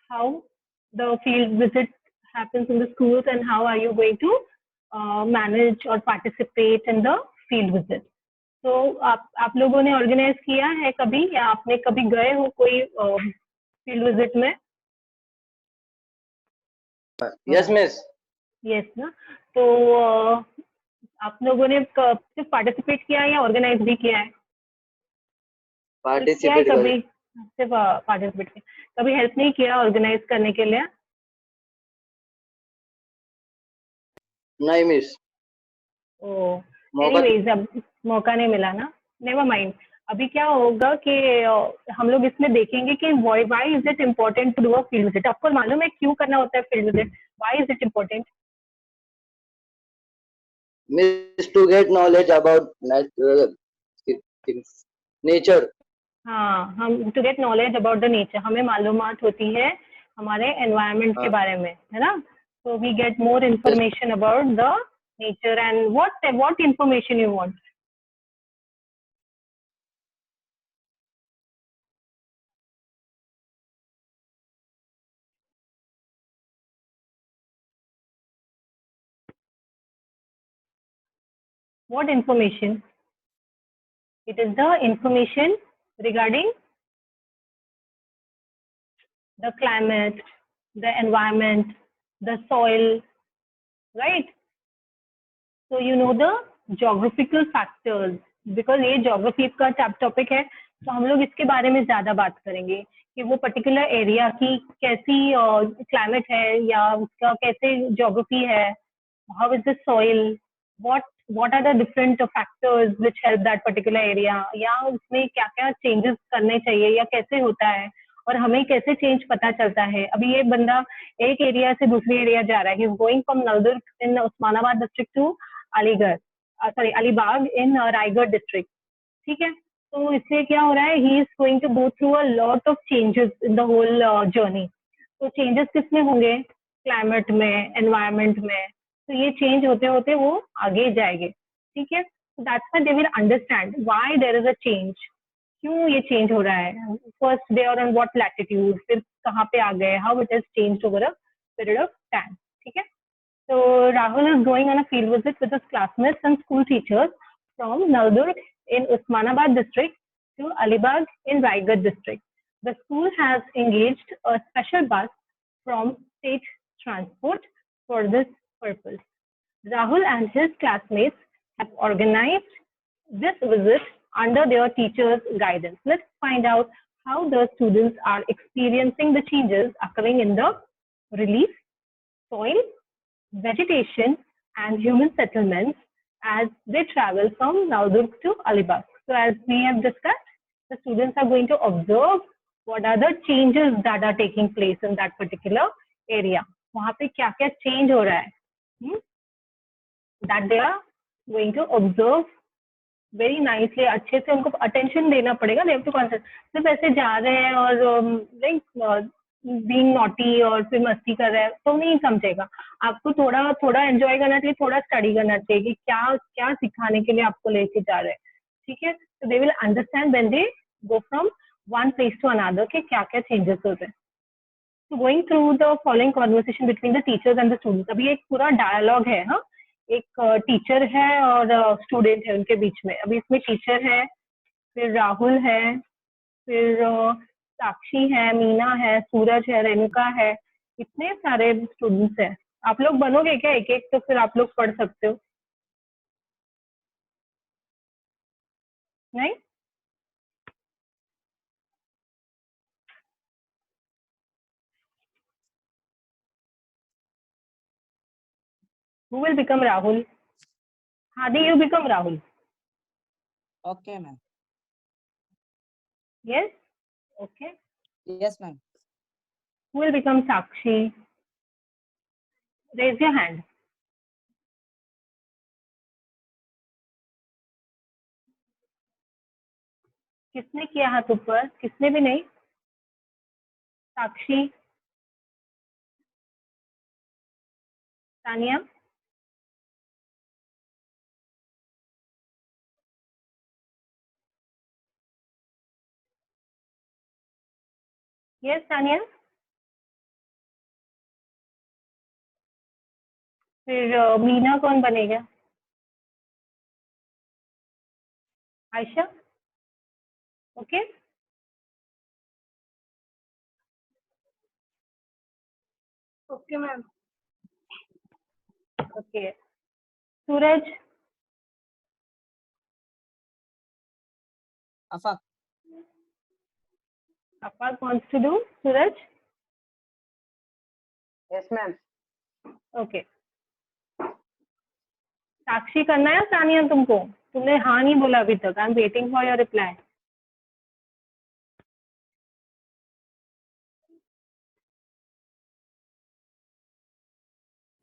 how the field visit happens in the schools and how are you going to manage or participate in the field visit. तो आप लोगों ने organise किया है कभी या आपने कभी गए हो कोई फील्ड विजिट में? Yes miss. यस ना, तो आप लोगों ने सिर्फ पार्टिसिपेट किया है या ऑर्गेनाइज भी किया है? पार्टिसिपेट कभी सिर्फ पार्टिसिपेट किया, कभी हेल्प नहीं किया ऑर्गेनाइज करने के लिए? नहीं मिस। एनीवेज अब मौका नहीं मिला ना, नेवर माइंड। अभी क्या होगा कि हम लोग इसमें देखेंगे कि why is it important to do a field visit. आपको मालूम है क्यों करना होता है field visit? Why is it important? Miss to get knowledge about nature. हाँ, हम to get knowledge about the nature, हमें मालूमात होती है हमारे एनवायरनमेंट के बारे में, है ना? So we get more information about the nature and what information you want. What information? It is the information regarding the climate, the environment, the soil, right? So you know the geographical factors, because ये geography का topic है, तो हम लोग इसके बारे में ज्यादा बात करेंगे कि वो पर्टिकुलर एरिया की कैसी क्लाइमेट है या उसका कैसे ज्योग्राफी है, how is the soil, what are the different factors which help that particular area, या उसमें क्या क्या चेंजेस करने चाहिए या कैसे होता है और हमें कैसे चेंज पता चलता है। अभी ये बंदा एक एरिया से दूसरी एरिया जा रहा है, he is going from Navdurg in Osmanabad district to Aligarh, sorry Alibag in Raigad district, ठीक है? तो इससे क्या हो रहा है, he is going to go through a lot of changes in the whole journey. तो चेंजेस किसमें होंगे? क्लाइमेट में, एनवायरमेंट में। तो ये चेंज होते होते वो आगे जाएंगे, ठीक है? That's why they will understand why there is a change, क्यों ये चेंज हो रहा है, first they are on what latitude, फिर कहाँ पे आ गए, how it has changed over a period of time, ठीक है? So Rahul is going on a field visit with his classmates and school teachers from Naldurg in Usmanabad district to Alibag in Raigad district. The school has engaged a special bus from state transport for this purpose. Rahul and his classmates have organized this visit under their teachers' guidance. Let's find out how the students are experiencing the changes occurring in the relief, soil, vegetation and human settlements as they travel from Naldurg to Alibag. So as we have discussed, the students are going to observe what are the changes that are taking place in that particular area. वहाँ पे क्या क्या change हो रहा है, that they are going to observe very nicely. अच्छे से उनको attention देना पड़ेगा, they have to concentrate. सिर्फ ऐसे जा रहे हैं और बीइंग नॉटी और फिर मस्ती कर रहे हैं तो नहीं समझेगा। आपको थोड़ा थोड़ा एंजॉय करना चाहिए, थोड़ा स्टडी करना चाहिए कि क्या क्या सिखाने के लिए आपको लेके जा रहे हैं, ठीक है? तो they will understand when they go from one place to another कि क्या क्या चेंजेस हो रहे हैं। So going through the following conversation between the teachers and the students, अभी एक पूरा डायलॉग है, हाँ, एक टीचर है और स्टूडेंट है उनके बीच में। अभी इसमें टीचर है, फिर राहुल है, फिर साक्षी है, मीना है, सूरज है, रेणुका है, इतने सारे स्टूडेंट्स हैं। आप लोग बनोगे क्या एक एक? तो फिर आप लोग पढ़ सकते हो, नहीं? Who will become Rahul? Hadi, you become Rahul. Okay, ma'am. Yes? Okay. Yes, ma'am. Who will become Sakshi? Raise your hand. किसने किया हाथ ऊपर? किसने भी नहीं? साक्षी, तानिया, yes तानिया, फिर मीना कौन बनेगा? Ayesha? Okay? Okay ma'am. Okay. Suraj? Afak. Afaq wants to do? Suraj? Yes, ma'am. Okay. Sakshi करना है सानिया तुमको? तुमने हाँ नहीं बोला अभी तक। I am waiting for your reply.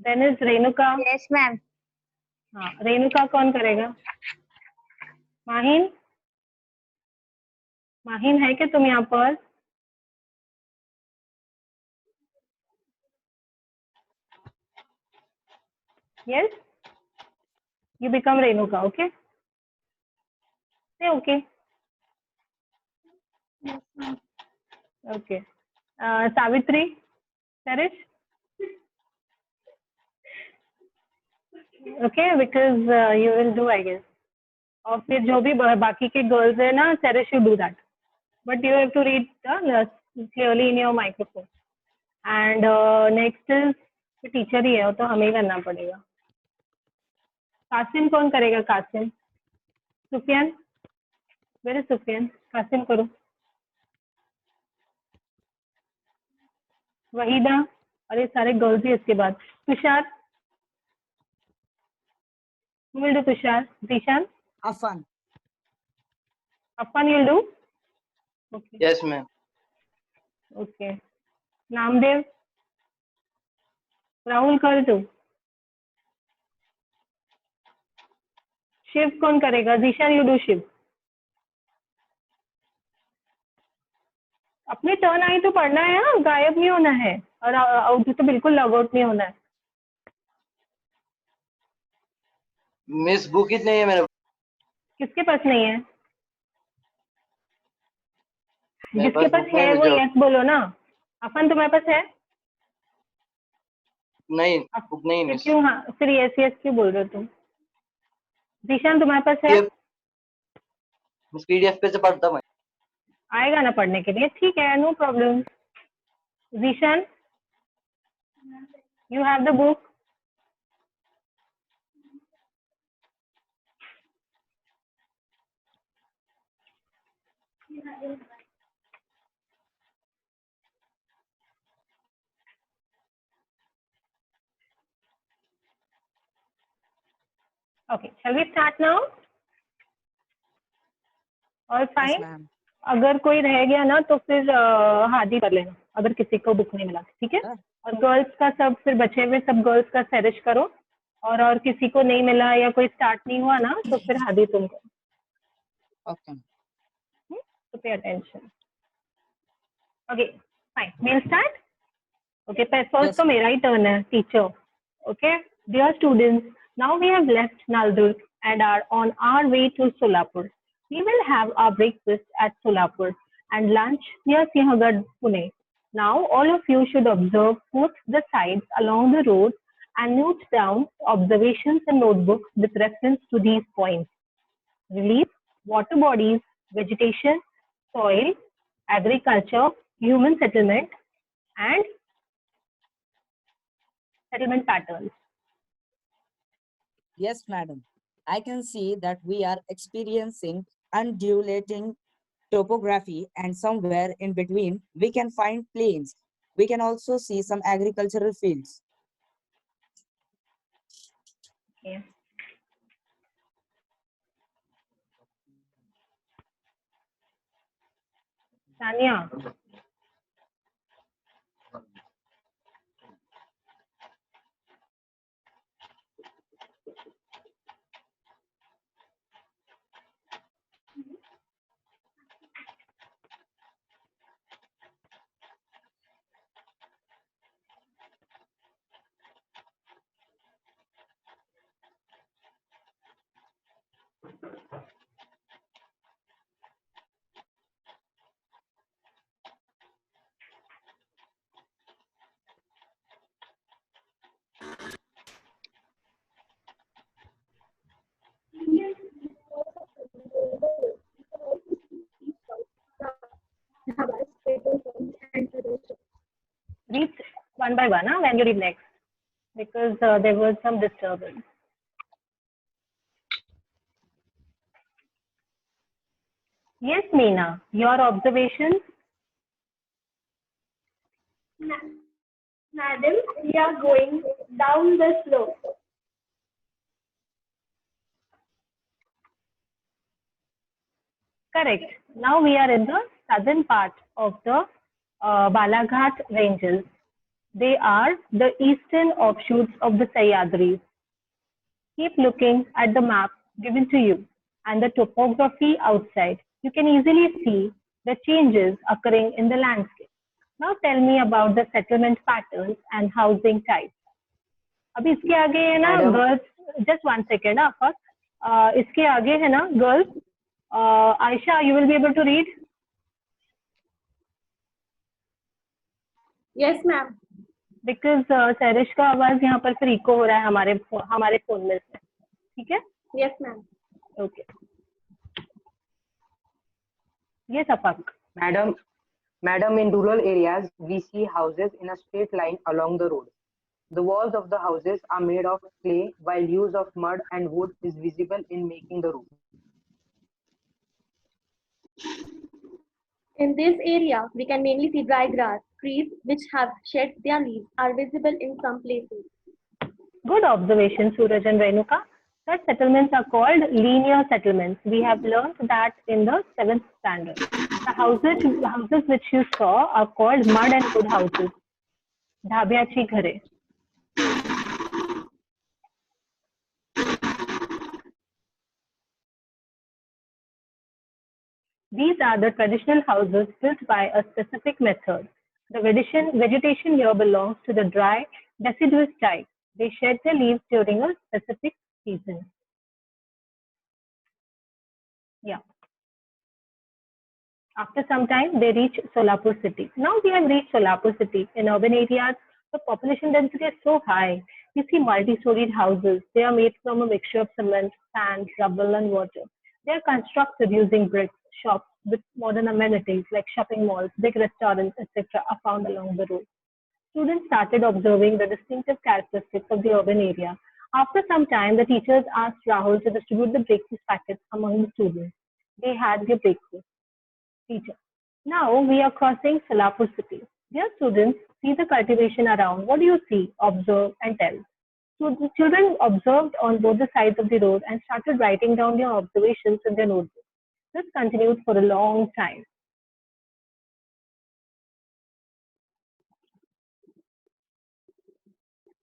Then is Renuka. Yes ma'am. हाँ, रेणुका कौन करेगा? माहिन? माहिन है क्या तुम यहाँ पर? Yes, you become Renuka. Okay, okay, okay. Savitri, Sarish? Okay, because you will do, I guess. और फिर जो भी बाकी के गर्ल्स है ना, Sarish, you do that. But you have to read clearly in your microphone. And next is teacher ही है, वो तो हमें ही करना पड़ेगा. कासिम कौन करेगा? कासिम? सुफियान? Where is Sufiyan? कासिम करो. वहीदा? अरे सारे गर्ल्स ही इसके बाद. Tushar? Who will do Tushar? Zishan? Afan. Affan you'll do? Okay. Yes, ma'am. Okay. Namdev? Rahul कर दो. शिव कौन करेगा? Zeeshan you do Shiv. अपनी टर्न आई तो पढ़ना है, हाँ, गायब नहीं होना है. और आउट तो बिल्कुल लॉग आउट नहीं होना है. मिस बुक ही नहीं है मेरे किसके पास नहीं है? मेरे जिसके पास बुक है नहीं वो जो यस बोलो ना. अपन तुम्हारे पास है? नहीं बुक नहीं फिर मिस. क्यों हाँ, फिर यस यस क्यों बोल रहे हो तुम? जीशान तुम्हारे पास है? मिस पीडीएफ पे से पढ़ता मैं. आएगा ना पढ़ने के लिए? ठीक है, no problem. Zeeshan, you have the book? Okay, shall we start now? और Yes, फाइन. ma'am. अगर कोई रह गया ना तो फिर हादी कर लेना, अगर किसी को बुक नहीं मिला, ठीक है? हाँ. और गर्ल्स का सब फिर बचे हुए सब गर्ल्स का सैरिश करो. और किसी को नहीं मिला या कोई स्टार्ट नहीं हुआ ना तो फिर हादी तुम करो. Okay. तो pay attention. Okay fine, male start. Okay, first Yes, तो मेरा ही टर्न है, teacher. Okay, dear students, now we have left Naldur and are on our way to Solapur. We will have our breakfast at Solapur and lunch near Sinhagad, Pune. Now, all of you should observe both the sides along the road and note down observations and notebooks with reference to these points: relief, water bodies, vegetation, soil, agriculture, human settlement, and settlement patterns. yes, madam. I can see that we are experiencing undulating topography, and somewhere in between we can find plains. We can also see some agricultural fields. Okay. Tanya, Read one by one, when you read next, because there was some disturbance. Yes, Meena, your observations? Madam, we are going down the slope. Correct. Now we are in the southern part of the Balaghat ranges. They are the eastern offshoots of the Sahyadris. Keep looking at the map given to you and the topography outside. You can easily see the changes occurring in the landscape. Now tell me about the settlement patterns and housing types. अभी इसके आगे है ना Madam. Girls, just one second first, इसके आगे है ना girls. Aisha, you will be able to read? Yes, ma'am. Because सैरिश का आवाज यहाँ पर फिर इको हो रहा है हमारे फोन में से. ठीक है? Yes, ma'am. ओके. ये सफक. Madam, in rural areas, we see houses in a straight line along the road. The walls of the houses are made of clay, while use of mud and wood is visible in making the roof. In this area, we can mainly see dry grass. Trees which have shed their leaves are visible in some places. Good observation, Suraj and Renuka. Such settlements are called linear settlements. We have learned that in the 7th standard. The houses which you saw are called mud and wood houses. Dhabyachi ghare. These are the traditional houses built by a specific method. The vegetation here belongs to the dry, deciduous type. They shed their leaves during a specific season. Yeah. After some time, they reach Solapur city. Now we have reached Solapur city. In urban areas, the population density is so high. You see multi-storied houses. They are made from a mixture of cement, sand, rubble, and water. They are constructed using bricks. Shops with modern amenities like shopping malls, big restaurants, etc. are found along the road. Students started observing the distinctive characteristics of the urban area. After some time, the teachers asked Rahul to distribute the breakfast packets among the students. They had their breakfast. Teacher. Now we are crossing Solapur city. Dear students, see the cultivation around. What do you see? Observe and tell. So the children observed on both the sides of the road and started writing down their observations in their notebooks. This continued for a long time.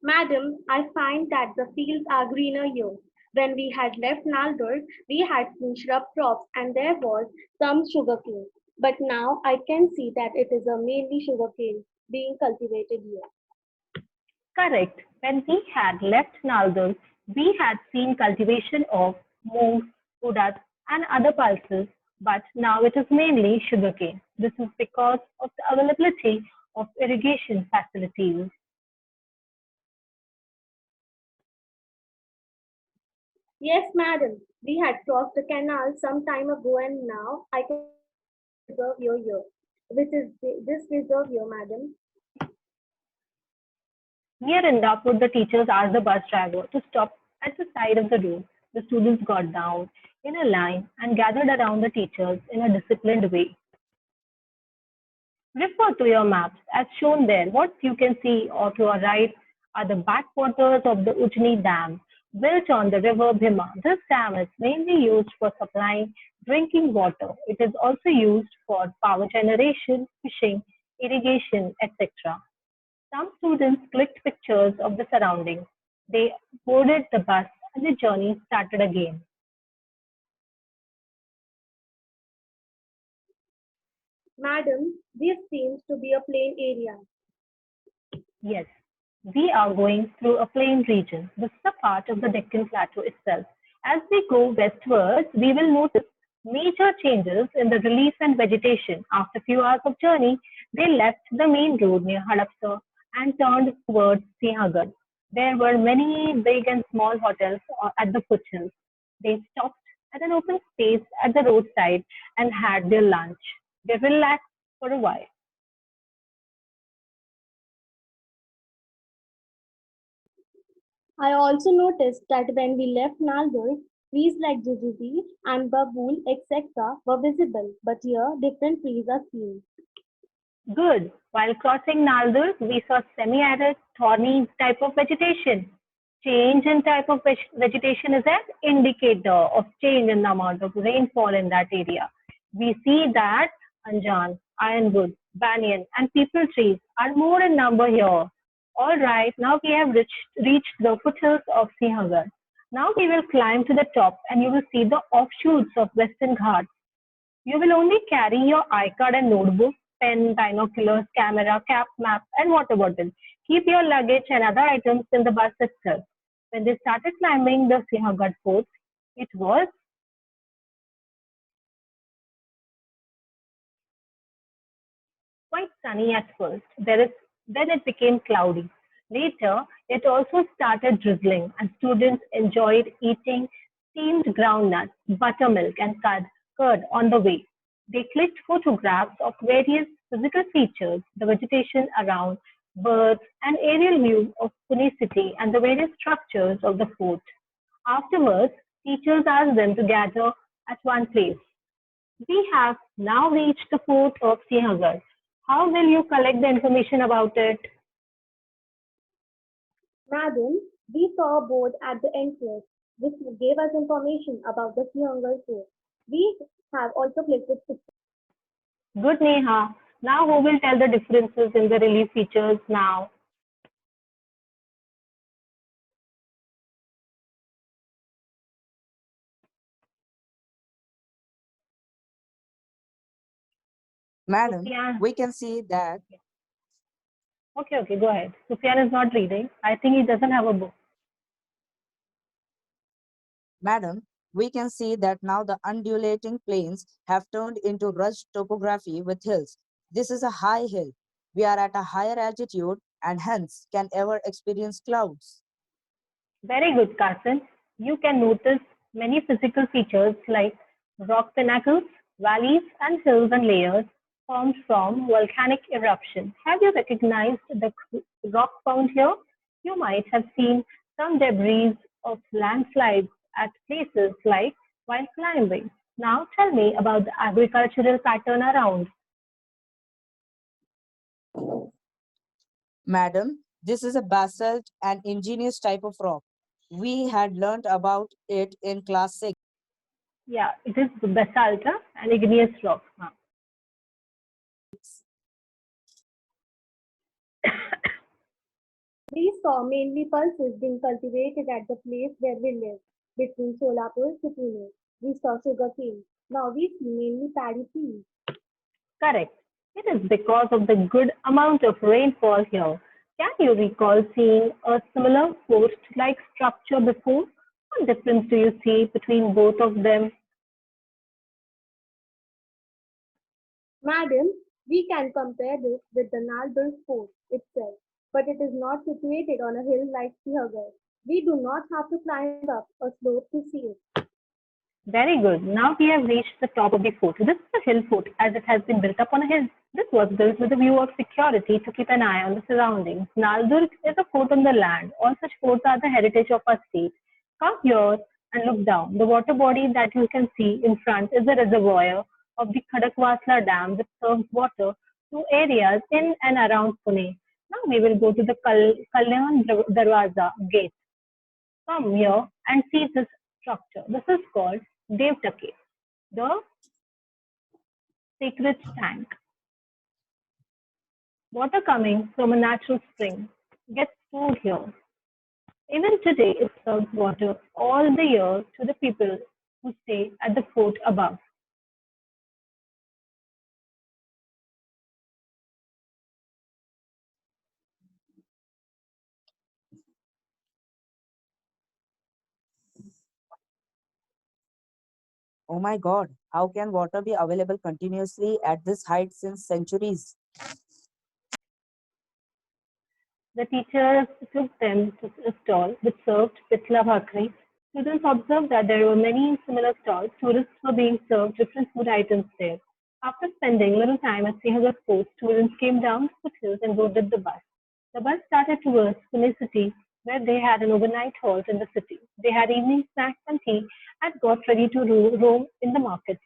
Madam, I find that the fields are greener here. When we had left Naldur, we had seen shrub crops and there was some sugarcane. But now I can see that it is a mainly sugarcane being cultivated here. Correct. When we had left Naldur, we had seen cultivation of moong, urad, and other pulses, but now it is mainly sugarcane. This is because of the availability of irrigation facilities. Yes, madam. We had crossed the canal some time ago and now I can reserve your year. Which is this reserve here, madam? Near Indapur, the teachers asked the bus driver to stop at the side of the road. The students got down in a line and gathered around the teachers in a disciplined way. Refer to your maps as shown there. What you can see or to our right are the backwaters of the Ujni Dam, built on the river Bhima. This dam is mainly used for supplying drinking water. It is also used for power generation, fishing, irrigation, etc. Some students clicked pictures of the surroundings. They boarded the bus and the journey started again. Madam, this seems to be a plain area. Yes, we are going through a plain region. This is a part of the Deccan Plateau itself. As we go westwards, we will notice major changes in the relief and vegetation. After a few hours of journey, they left the main road near Hadapsar and turned towards Sinhagad. There were many big and small hotels at the foothills. They stopped at an open space at the roadside and had their lunch. They relaxed for a while. I also noticed that when we left Naldur, trees like Jujube and Babul, etc., were visible, but here different trees are seen. Good. While crossing Naldur, we saw semi-arid, thorny type of vegetation. Change in type of vegetation is an indicator of change in the amount of rainfall in that area. We see that Anjan, ironwood, banyan, and peepal trees are more in number here. All right, now we have reached the foothills of Sinhagar. Now we will climb to the top and you will see the offshoots of Western Ghats. You will only carry your iCard and notebook, pen, binoculars, camera, cap, map, and water bottle. Keep your luggage and other items in the bus itself. When they started climbing the Sinhagarh fort, it was quite sunny at first. Then it became cloudy. Later, it also started drizzling, and students enjoyed eating steamed groundnuts, buttermilk, and curd on the way. They clicked photographs of various physical features, the vegetation around, birds, and aerial view of Pune city and the various structures of the fort. Afterwards, teachers asked them to gather at one place. We have now reached the fort of Sinhagar. How will you collect the information about it? Madam, we saw a board at the entrance which gave us information about the Sihangal fort. We have also clicked its picture. Good, Neha. Now, who will tell the differences in the relief features now? Madam, Sufyan. we can see that, Okay, go ahead. Sufyan is not reading. I think he doesn't have a book. Madam, we can see that now the undulating plains have turned into rugged topography with hills. This is a high hill. We are at a higher altitude and hence can ever experience clouds. Very good, Carson. You can notice many physical features like rock pinnacles, valleys, and hills and layers formed from volcanic eruption. Have you recognized the rock found here? You might have seen some debris of landslides at places like while climbing. Now tell me about the agricultural pattern around. Madam, this is a basalt, an ingenious type of rock. We had learnt about it in class 6. Yeah, it is basalt and igneous rock. We saw mainly pulses being cultivated at the place where we live, between Solapur to Pune. We saw sugarcane. Now we see mainly paddy fields. Correct. It is because of the good amount of rainfall here. Can you recall seeing a similar forest-like structure before? What difference do you see between both of them? Madam, we can compare this with the Naldur fort itself, but it is not situated on a hill like Sihagar. We do not have to climb up a slope to see it. Very good. Now we have reached the top of the fort. This is a hill fort as it has been built up on a hill. This was built with a view of security to keep an eye on the surroundings. Naldurg is a fort on the land. All such forts are the heritage of our state. Come here and look down. The water body that you can see in front is the reservoir of the Khadakwasla Dam, which serves water to areas in and around Pune. Now we will go to the Kalyan Darwaza gate. Come here and see this structure. This is called Devta Cave, the sacred tank. Water coming from a natural spring gets stored here. Even today, it serves water all the year to the people who stay at the fort above. Oh my God, how can water be available continuously at this height since centuries? The teachers took them to a stall which served pitla bhakri. Students observed that there were many similar stalls. Tourists were being served different food items there. After spending little time at Sihagar Fort, students came down the foothills and boarded the bus. The bus started towards Pune city. where they had an overnight halt in the city. They had evening snacks and tea and got ready to roam in the markets.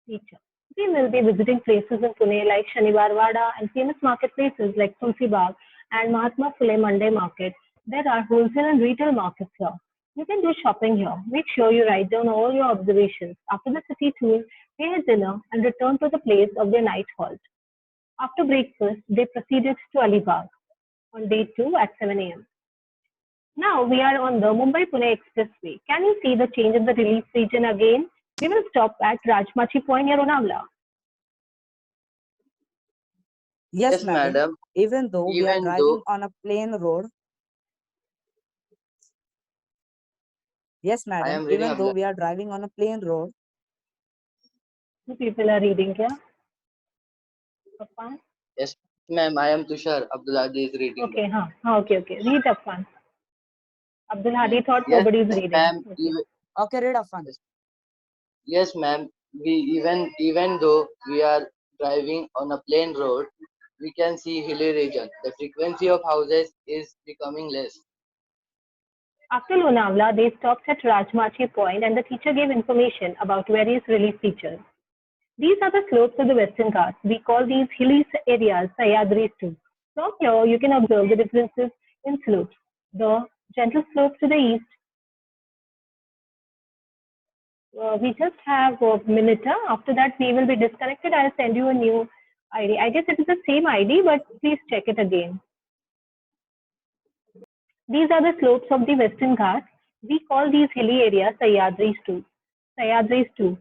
Teacher. We will be visiting places in Pune like Shaniwar Wada and famous marketplaces like Tulsi Bagh and Mahatma Phule Monday Market. There are wholesale and retail markets here. You can do shopping here. Make sure you write down all your observations. After the city tour, they had dinner and returned to the place of their night halt. After breakfast, they proceeded to Alibag on day 2 at 7 a.m. Now we are on the Mumbai-Pune Expressway. Can you see the change in the relief region again? We will stop at Rajmachi Point near Onavla. Yes, Yes, madam. madam. Even though we are Even driving though on a plain road. Yes, I madam. am reading Even though Abdul. we are driving on a plain road. Two people are reading here. Affan? Yes, ma'am. I am Tushar. Abdul Hadi is reading. Okay, okay. Read Affan. Abdul Hadi thought Yes, nobody is reading. ma'am. Okay. Okay, read Afan. Yes, ma'am. We even though we are driving on a plain road, we can see hilly region. The frequency of houses is becoming less. After Lonavala, they stopped at Rajmachi Point and the teacher gave information about various relief features. These are the slopes of the Western Ghats. We call these hilly areas Sahyadris too. From here, you can observe the differences in slopes. The gentle slopes to the east. We just have a minute. After that, we will be disconnected. I'll send you a new ID. I guess it is the same ID, but please check it again. These are the slopes of the Western Ghats. We call these hilly areas Sahyadris too. Sahyadris too.